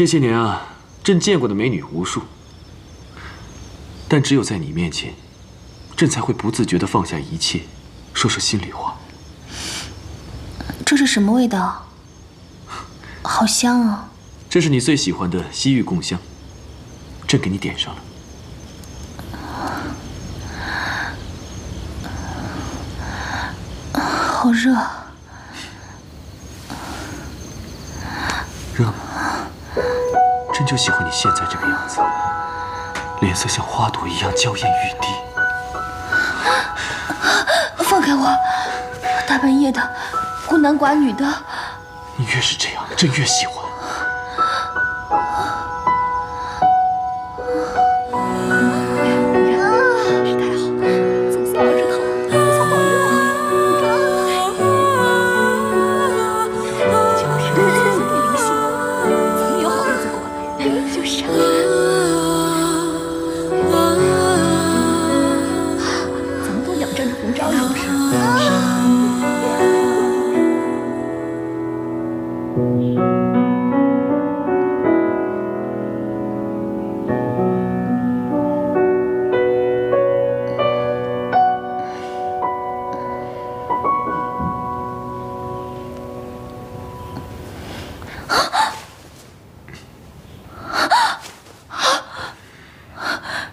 这些年啊，朕见过的美女无数，但只有在你面前，朕才会不自觉地放下一切，说说心里话。这是什么味道？好香啊！这是你最喜欢的西域贡香，朕给你点上了。好热。热吗？朕就喜欢你现在这个样子，脸色像花朵一样娇艳欲滴。放开我！大半夜的，孤男寡女的。你越是这样，朕越喜欢。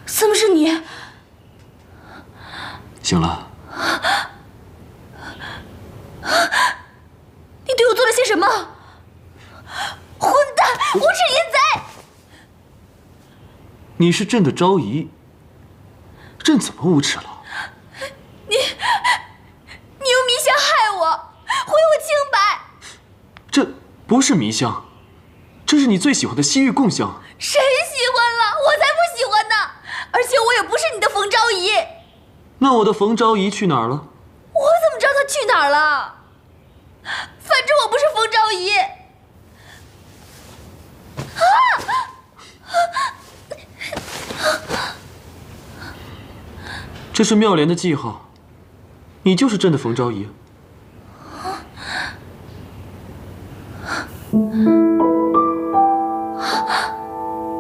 怎么是你？醒了。你对我做了些什么？混蛋，无耻淫贼！你是朕的昭仪，朕怎么无耻了？你用迷香害我，毁我清白。这不是迷香，这是你最喜欢的西域贡香。谁喜欢了？我才不喜欢呢！而且我也不是你的冯昭仪。那我的冯昭仪去哪儿了？我怎么知道她去哪儿了？反正我不是冯昭仪。这是妙莲的记号，你就是朕的冯昭仪。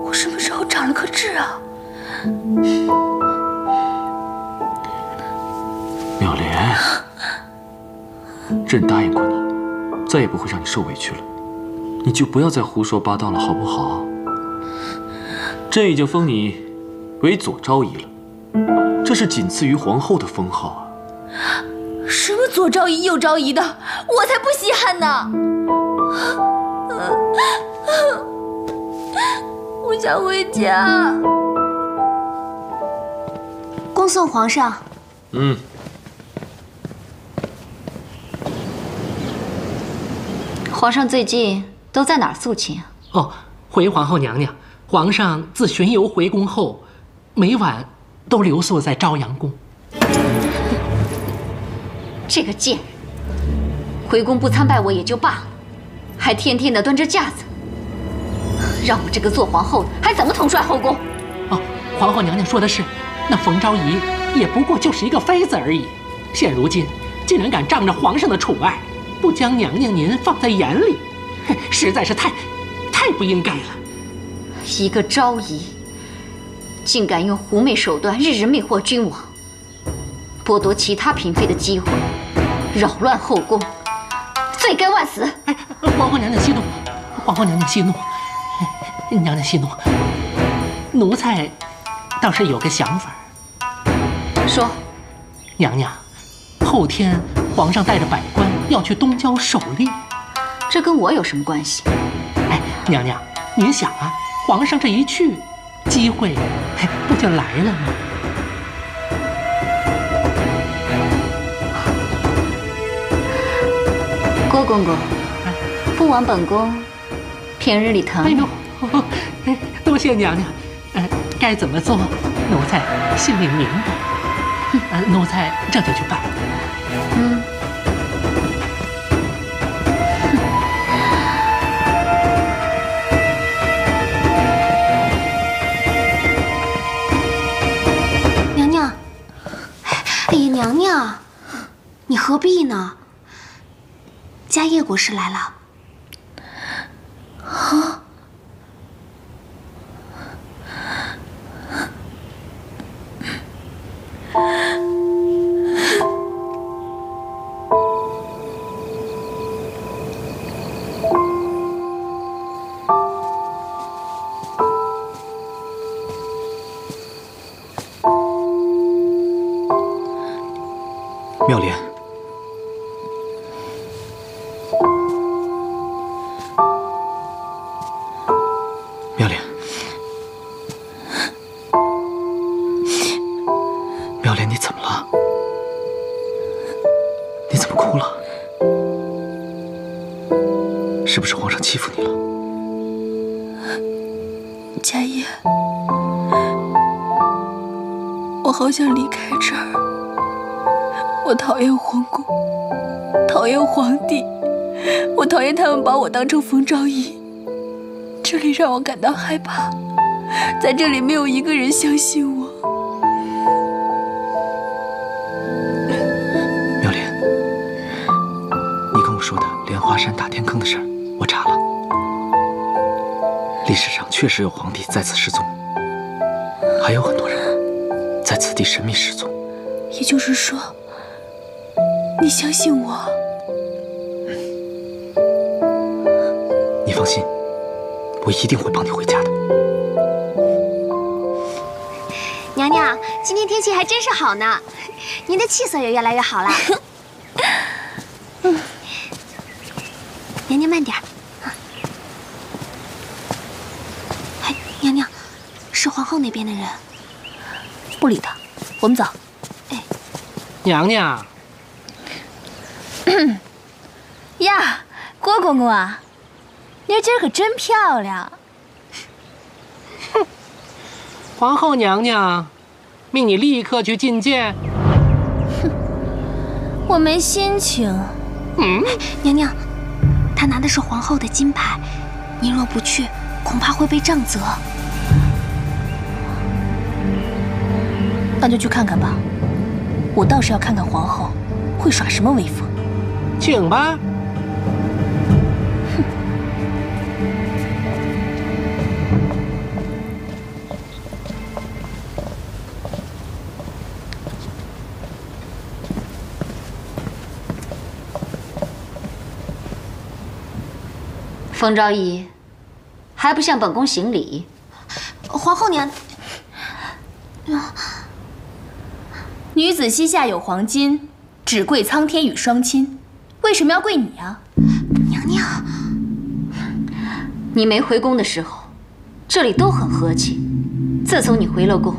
我什么时候长了颗痣啊？妙莲，朕答应过你，再也不会让你受委屈了，你就不要再胡说八道了，好不好？朕已经封你为左昭仪了，这是仅次于皇后的封号啊。什么左昭仪右昭仪的，我才不稀罕呢！我想回家。恭送皇上。皇上最近都在哪儿肃亲啊？哦，回皇后娘娘，皇上自巡游回宫后，每晚都留宿在朝阳宫。这个贱人，回宫不参拜我也就罢了，还天天的端着架子，让我这个做皇后的还怎么统帅后宫？哦，皇后娘娘说的是，那冯昭仪也不过就是一个妃子而已，现如今竟然敢仗着皇上的宠爱，不将娘娘您放在眼里，实在是太不应该了。一个昭仪，竟敢用狐媚手段日日魅惑君王，剥夺其他嫔妃的机会，扰乱后宫，罪该万死！哎，皇后娘娘息怒，皇后娘娘息怒，娘娘息怒。奴才倒是有个想法。说，娘娘，后天皇上带着百官要去东郊狩猎，这跟我有什么关系？哎，娘娘，您想啊，皇上这一去，机会不就来了吗？郭公公，不枉本宫平日里疼你。哎呦，多谢娘娘。该怎么做，奴才心里明白。奴才这就去办。娘娘，哎呀，娘娘，你何必呢？家业国师来了。啊，妙莲，妙莲，妙莲，你怎么了？你怎么哭了？是不是皇上欺负你了？家业，我好想离开这儿。我讨厌皇宫，讨厌皇帝，我讨厌他们把我当成冯昭仪。这里让我感到害怕，在这里没有一个人相信我。妙莲，你跟我说的莲花山打天坑的事儿，我查了，历史上确实有皇帝在此失踪，还有很多人在此地神秘失踪。也就是说，你相信我？你放心，我一定会帮你回家的。娘娘，今天天气还真是好呢，您的气色也越来越好了。娘娘慢点儿。哎，娘娘，是皇后那边的人。不理他，我们走。哎，娘娘。呀，郭公公啊，妮儿今儿可真漂亮。哼，皇后娘娘命你立刻去觐见。哼，我没心情。娘娘，她拿的是皇后的金牌，您若不去，恐怕会被杖责。那就去看看吧，我倒是要看看皇后会耍什么威风。请吧。冯昭仪，还不向本宫行礼？皇后娘，女子膝下有黄金，只跪苍天与双亲。为什么要跪你啊？娘娘，你没回宫的时候，这里都很和气。自从你回了宫，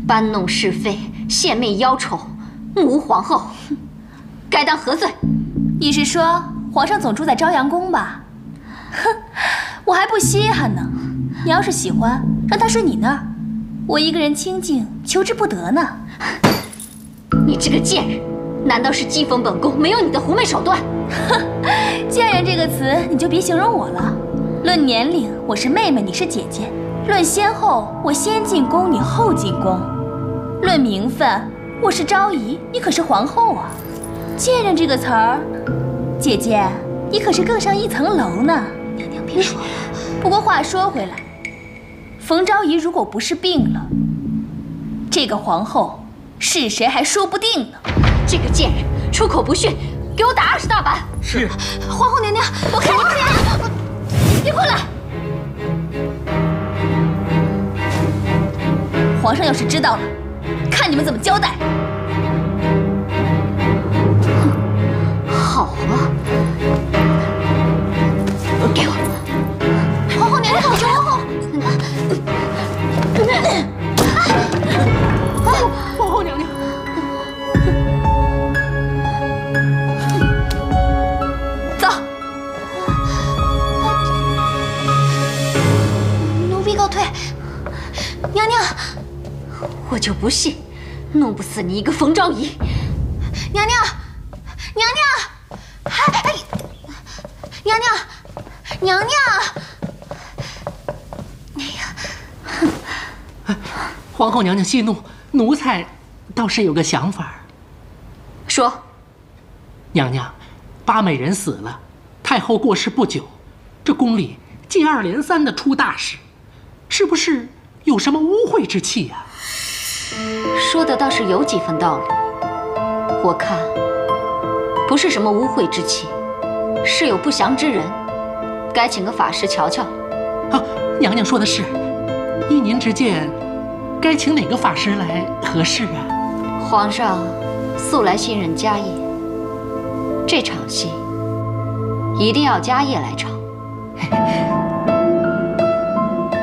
搬弄是非、献媚妖丑、目无皇后，该当何罪？你是说皇上总住在朝阳宫吧？哼，我还不稀罕呢。你要是喜欢，让他睡你那儿，我一个人清静，求之不得呢。你这个贱人，难道是讥讽本宫没有你的狐媚手段？哼，贱人这个词你就别形容我了。论年龄，我是妹妹，你是姐姐；论先后，我先进宫，你后进宫；论名分，我是昭仪，你可是皇后啊。贱人这个词儿，姐姐，你可是更上一层楼呢。娘娘别说了。不过话说回来，冯昭仪如果不是病了，这个皇后是谁还说不定呢。这个贱人出口不逊，给我打20大板。是。皇后娘娘，我看你别过来！皇上要是知道了，看你们怎么交代。好啊，给我！皇后娘娘，皇后！皇后娘娘，走。奴婢告退。娘娘，我就不信，弄不死你一个冯昭仪。娘娘，娘娘，哎，娘娘，娘娘。皇后娘娘息怒，奴才倒是有个想法。说。娘娘，八美人死了，太后过世不久，这宫里接二连三的出大事，是不是有什么污秽之气呀？说的倒是有几分道理。我看不是什么污秽之气，是有不祥之人，该请个法师瞧瞧。啊，娘娘说的是，依您之见，该请哪个法师来合适啊？皇上素来信任家业，这场戏一定要家业来唱。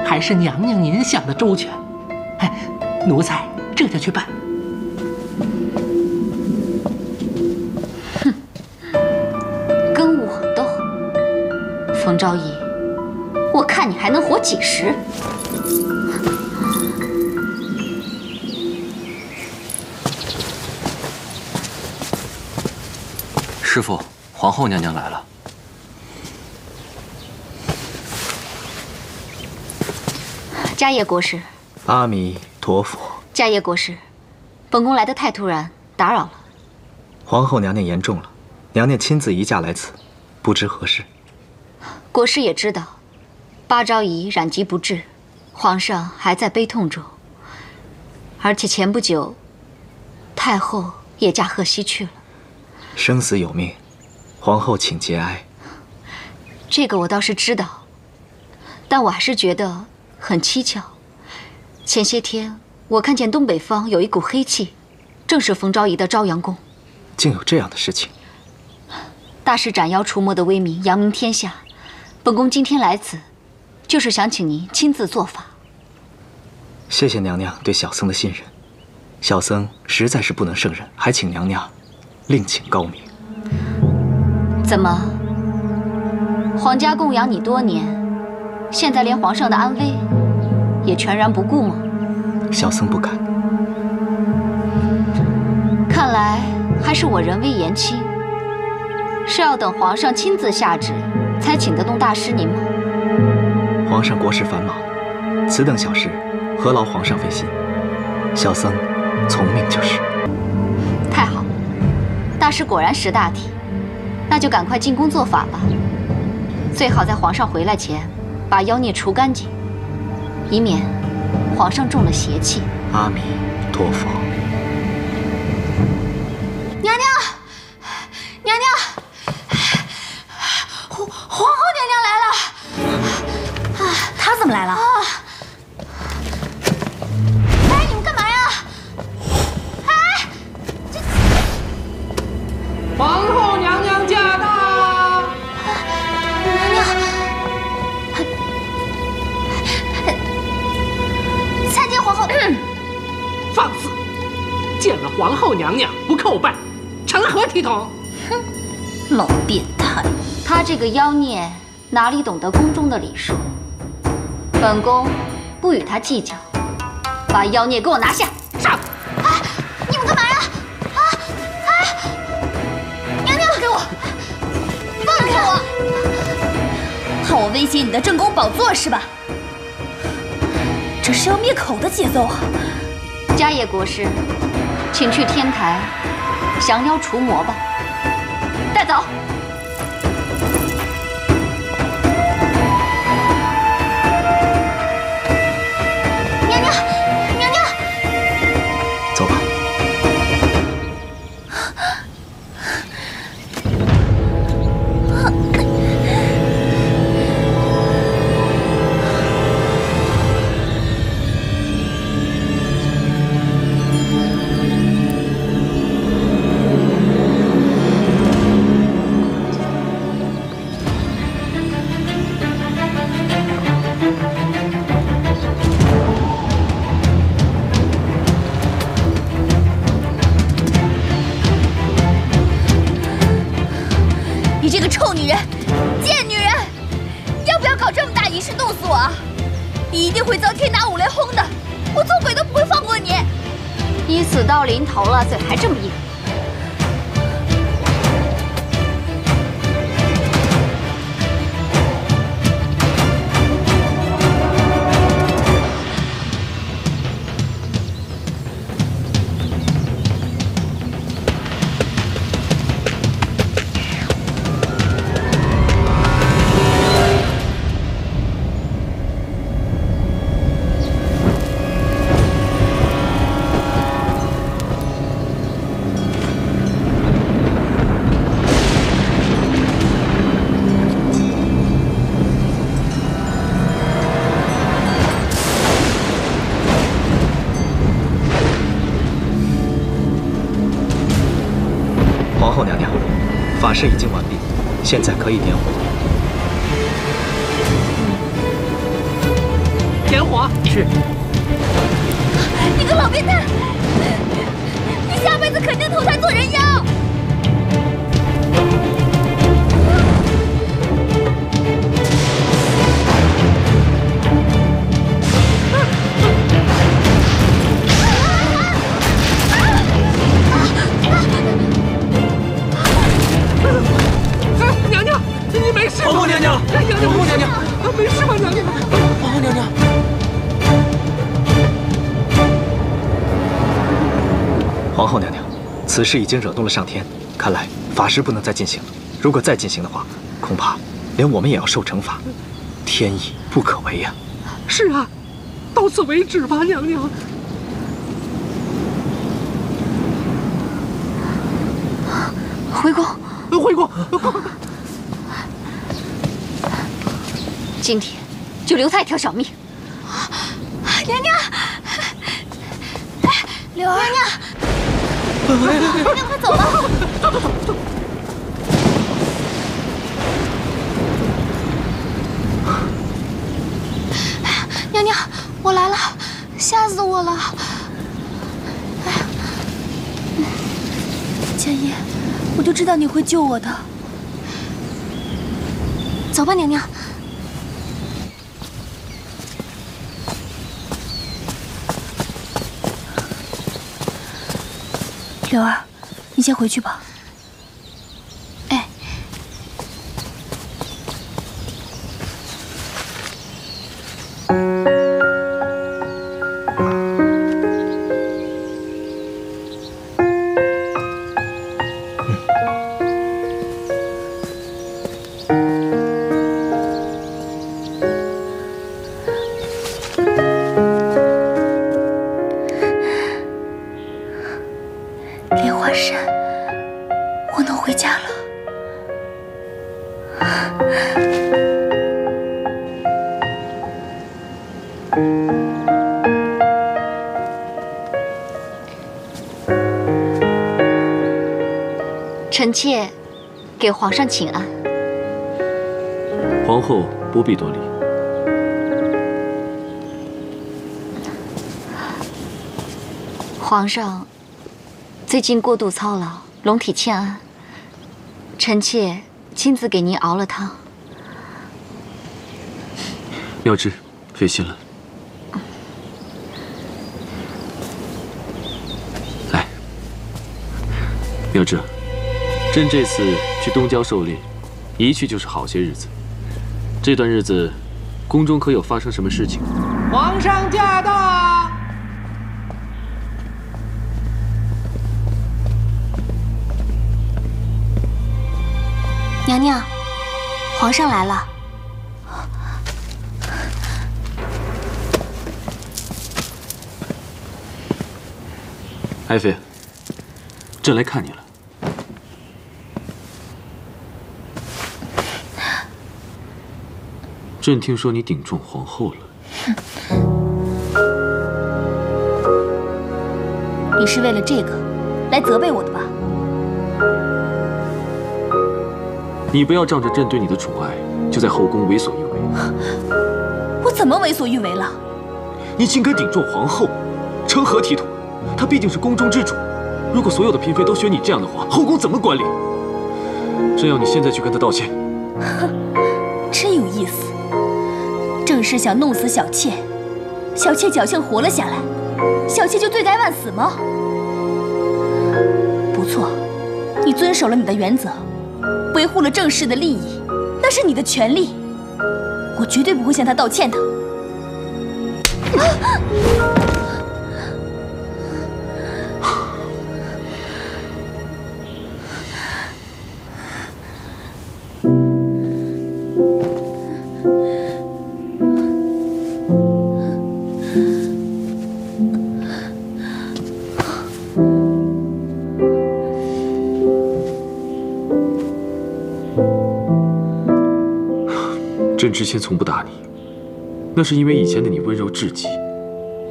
还是娘娘您想的周全。奴才这就去办。哼，跟我斗，冯昭仪，我看你还能活几时？师父，皇后娘娘来了。迦叶国师，阿弥陀佛。迦叶国师，本宫来得太突然，打扰了。皇后娘娘言重了，娘娘亲自移驾来此，不知何事。国师也知道，巴昭仪染疾不治，皇上还在悲痛中。而且前不久，太后也驾鹤西去了。生死有命，皇后请节哀。这个我倒是知道，但我还是觉得很蹊跷。前些天我看见东北方有一股黑气，正是冯昭仪的朝阳宫。竟有这样的事情！大师斩妖除魔的威名扬名天下，本宫今天来此，就是想请您亲自做法。谢谢娘娘对小僧的信任，小僧实在是不能胜任，还请娘娘另请高明。怎么，皇家供养你多年，现在连皇上的安危也全然不顾吗？小僧不敢。看来还是我人微言轻，是要等皇上亲自下旨才请得动大师您吗？皇上国事繁忙，此等小事何劳皇上费心？小僧从命就是。太好，大师果然识大体，那就赶快进宫做法吧。最好在皇上回来前把妖孽除干净，以免皇上中了邪气。阿弥陀佛。娘娘，娘娘，皇后娘娘来了。她怎么来了？哎，你们干嘛呀？哎，皇后娘娘驾到！娘娘，参见皇后。放肆！见了皇后娘娘不叩拜，成何体统？哼，老变态！他这个妖孽哪里懂得宫中的礼数？本宫不与他计较，把妖孽给我拿下！上！哎，你们干嘛呀？啊！哎，娘娘，给我，放开我！怕我威胁你的正宫宝座是吧？这是要灭口的节奏啊！迦叶国师，请去天台降妖除魔吧。带走。娘娘，娘娘，走吧。你这个臭女人，贱女人，要不要搞这么大仪式弄死我啊？你一定会遭天打五雷轰的，我做鬼都不会放过你！你死到临头了，嘴还这么硬。事已经完毕，现在可以点火。点火！是。你个老变态！你下辈子肯定投胎做人妖！娘娘，你没事吧？皇后娘娘，娘娘，皇后娘娘，没事吧？娘娘，皇后娘娘。皇后娘娘，此事已经惹怒了上天，看来法事不能再进行了。如果再进行的话，恐怕连我们也要受惩罚，天意不可违呀。是啊，到此为止吧，娘娘。回宫，回宫。今天就留他一条小命。娘娘，柳儿，娘娘，快走吧。走。娘娘，我来了，吓死我了！千叶，我就知道你会救我的。走吧，娘娘。柳儿，你先回去吧。哎。莲花山，我能回家了。臣妾给皇上请安。皇后不必多礼。皇上最近过度操劳，龙体欠安，臣妾亲自给您熬了汤。妙芝，费心了。来，妙芝，朕这次去东郊狩猎，一去就是好些日子。这段日子，宫中可有发生什么事情？皇上驾到！娘娘，皇上来了。爱妃，朕来看你了。朕听说你顶撞皇后了。你是为了这个来责备我的吧？你不要仗着朕对你的宠爱，就在后宫为所欲为。我怎么为所欲为了？你竟敢顶撞皇后，成何体统？她毕竟是宫中之主，如果所有的嫔妃都学你这样的话，后宫怎么管理？朕要你现在去跟她道歉。哼，真有意思。正是想弄死小妾，小妾侥幸活了下来，小妾就罪该万死吗？不错，你遵守了你的原则，维护了正室的利益，那是你的权利，我绝对不会向他道歉的。朕之前从不打你，那是因为以前的你温柔至极。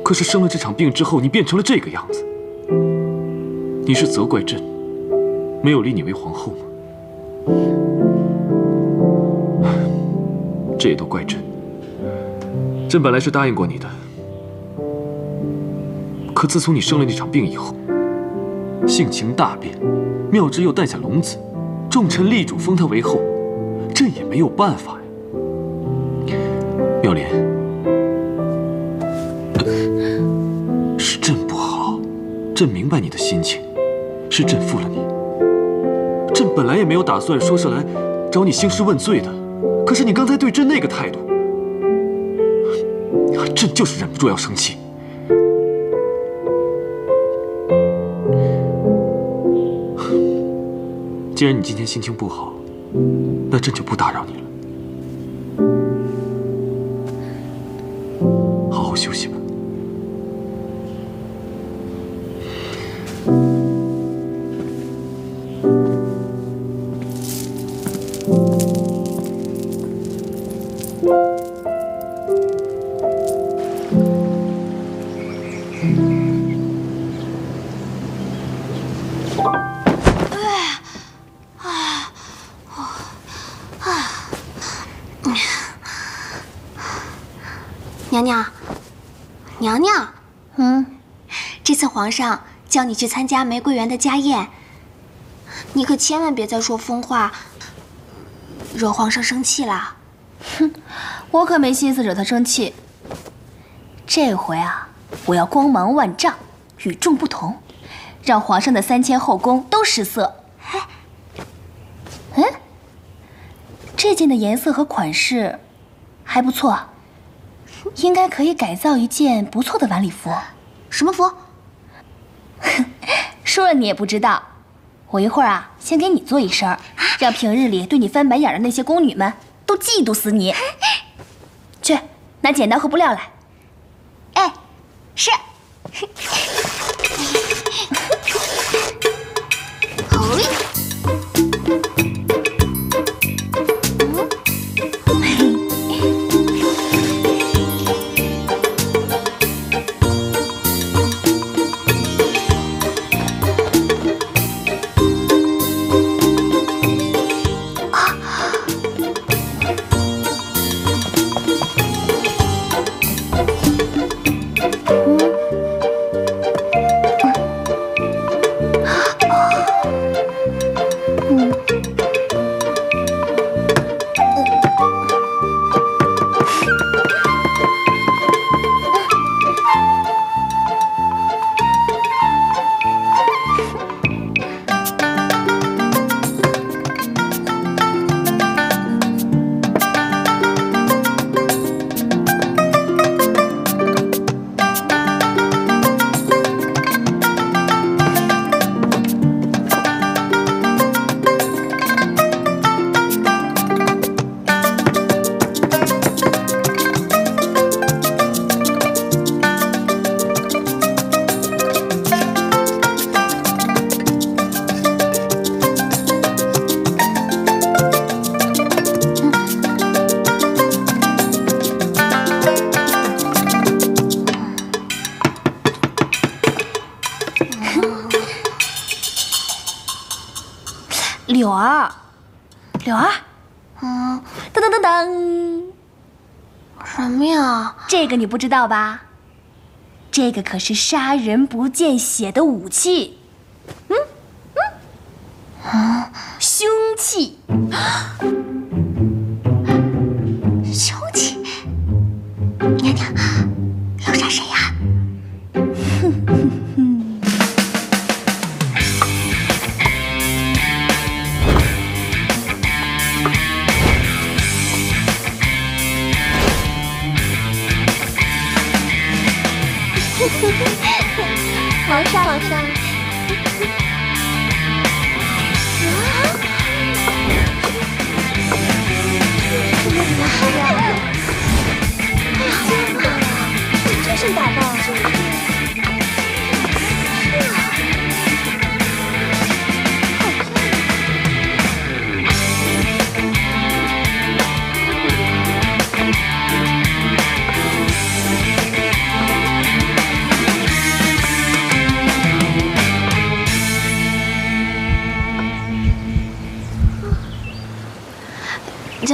可是生了这场病之后，你变成了这个样子。你是责怪朕没有立你为皇后吗？这也都怪朕。朕本来是答应过你的，可自从你生了那场病以后，性情大变，妙芝又诞下龙子，众臣力主封他为后，朕也没有办法呀。妙莲，是朕不好，朕明白你的心情，是朕负了你。朕本来也没有打算说是来找你兴师问罪的，可是你刚才对朕那个态度，朕就是忍不住要生气。既然你今天心情不好，那朕就不打扰你了，好好休息吧。娘娘，娘娘，这次皇上叫你去参加玫瑰园的家宴，你可千万别再说疯话，惹皇上生气了。哼，我可没心思惹他生气。这回啊，我要光芒万丈，与众不同，让皇上的3000后宫都失色。这件的颜色和款式还不错，应该可以改造一件不错的晚礼服。什么服？说了你也不知道。我一会儿啊，先给你做一身，让平日里对你翻白眼的那些宫女们都嫉妒死你。去，拿剪刀和布料来。哎，是。柳儿，柳儿，噔噔噔噔，什么呀？这个你不知道吧？这个可是杀人不见血的武器，凶器。凶器？娘娘，要杀谁呀？皇上，皇上，这身打扮，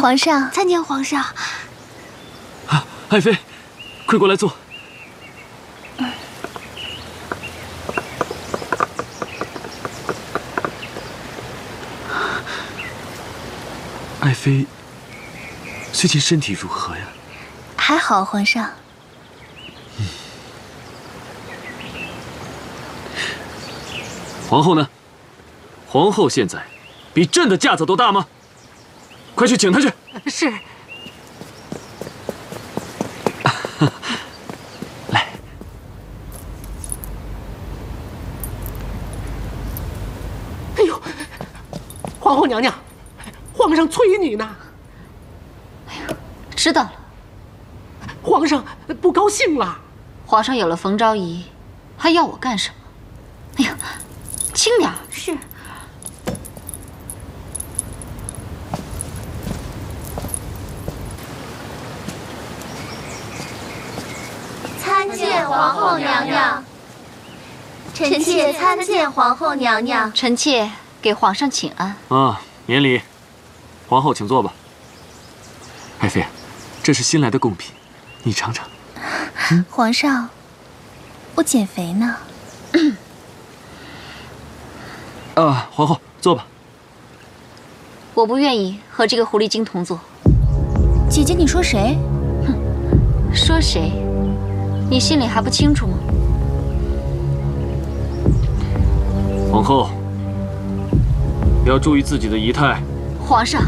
皇上，参见皇上。爱妃，快过来坐。爱妃，最近身体如何呀？还好，皇上。皇后呢？皇后现在比朕的架子都大吗？快去请她去。是。来。哎呦，皇后娘娘，皇上催你呢。哎呀，知道了。皇上不高兴了。皇上有了冯昭仪，还要我干什么？哎呀，轻点儿。是。参见皇后娘娘。臣妾参见皇后娘娘。臣妾给皇上请安。啊，免礼。皇后请坐吧。爱妃，这是新来的贡品，你尝尝。皇上，我减肥呢。皇后坐吧。我不愿意和这个狐狸精同坐。姐姐，你说谁？哼，说谁？你心里还不清楚吗？皇后，要注意自己的仪态。皇上，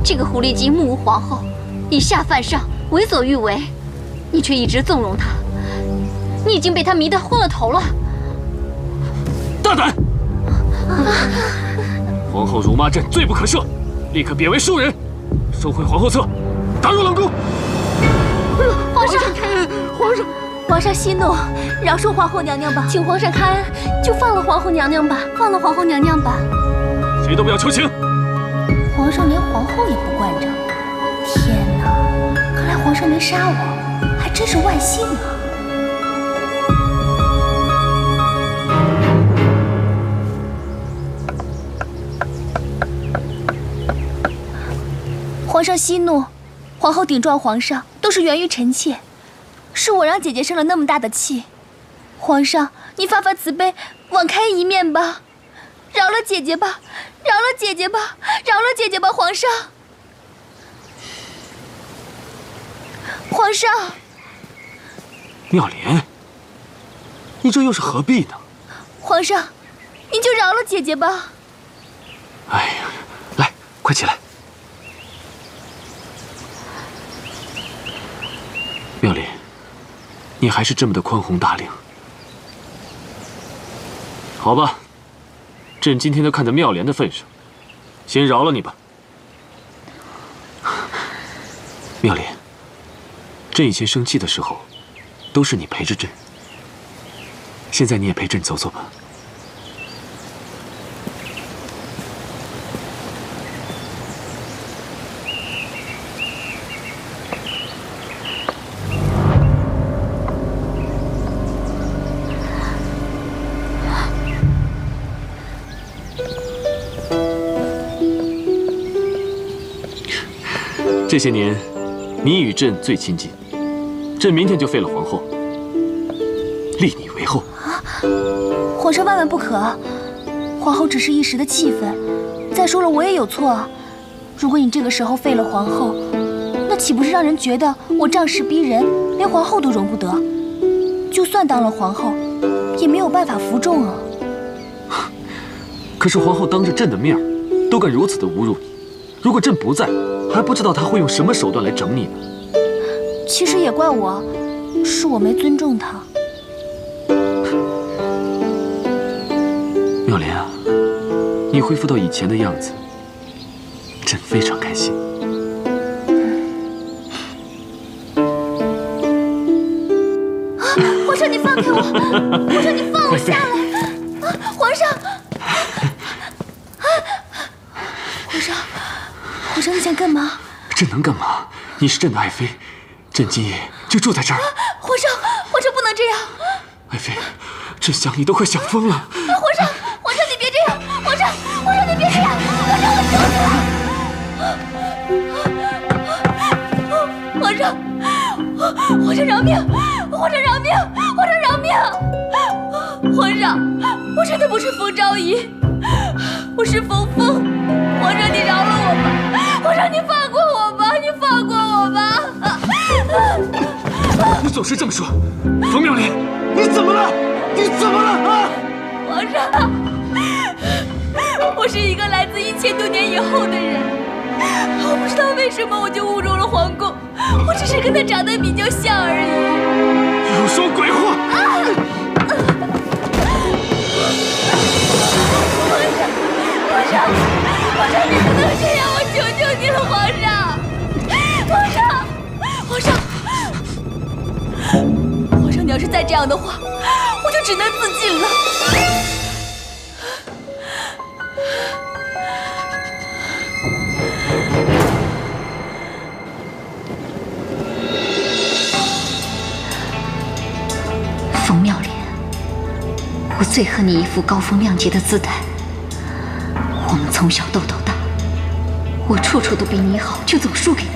这个狐狸精目无皇后，以下犯上，为所欲为，你却一直纵容他，你已经被他迷得昏了头了。大胆！皇后辱骂朕，罪不可赦，立刻贬为庶人，收回皇后册，打入冷宫。皇上，皇上息怒，饶恕皇后娘娘吧，请皇上开恩，就放了皇后娘娘吧，放了皇后娘娘吧。谁都不要求情。皇上连皇后也不惯着，天哪！看来皇上没杀我，还真是万幸啊。皇上息怒，皇后顶撞皇上都是源于臣妾，是我让姐姐生了那么大的气。皇上，你发发慈悲，网开一面吧，饶了姐姐吧，饶了姐姐吧，饶了姐姐吧，皇上。皇上，妙莲，你这又是何必呢？皇上，您就饶了姐姐吧。哎呀，来，快起来。妙莲，你还是这么的宽宏大量。好吧，朕今天就看在妙莲的份上，先饶了你吧。妙莲，朕以前生气的时候，都是你陪着朕。现在你也陪朕走走吧。这些年，你与朕最亲近，朕明天就废了皇后，立你为后。皇上万万不可，皇后只是一时的气愤。再说了，我也有错啊。如果你这个时候废了皇后，那岂不是让人觉得我仗势逼人，连皇后都容不得？就算当了皇后，也没有办法服众啊。可是皇后当着朕的面都敢如此的侮辱你，如果朕不在，还不知道她会用什么手段来整你呢。其实也怪我，是我没尊重她。妙莲啊，你恢复到以前的样子，朕非常开心。皇上，你放开我！皇上，你放我下来！皇上！皇上，你想干嘛？朕能干嘛？你是朕的爱妃，朕今夜就住在这儿。皇上不能这样！爱妃，朕想你都快想疯了。皇上，你别这样！皇上，你别这样！皇上，我求你了！皇上，皇上饶命！皇上饶命！皇上饶命！皇上，我真的不是冯昭仪，我是冯峰。皇上，你饶了我吧！皇上，你放过我吧！你放过我吧！你总是这么说，冯妙莲，你怎么了？你怎么了啊？皇上，我是一个来自1000多年以后的人，我不知道为什么我就误入了皇宫，我只是跟他长得比较像而已。又说鬼话！皇上，你不能这样，我求求你了，皇上！皇上，你要是再这样的话，我就只能自尽了。冯妙莲，我最恨你一副高风亮节的姿态。我们从小斗到大，我处处都比你好，就总输给你。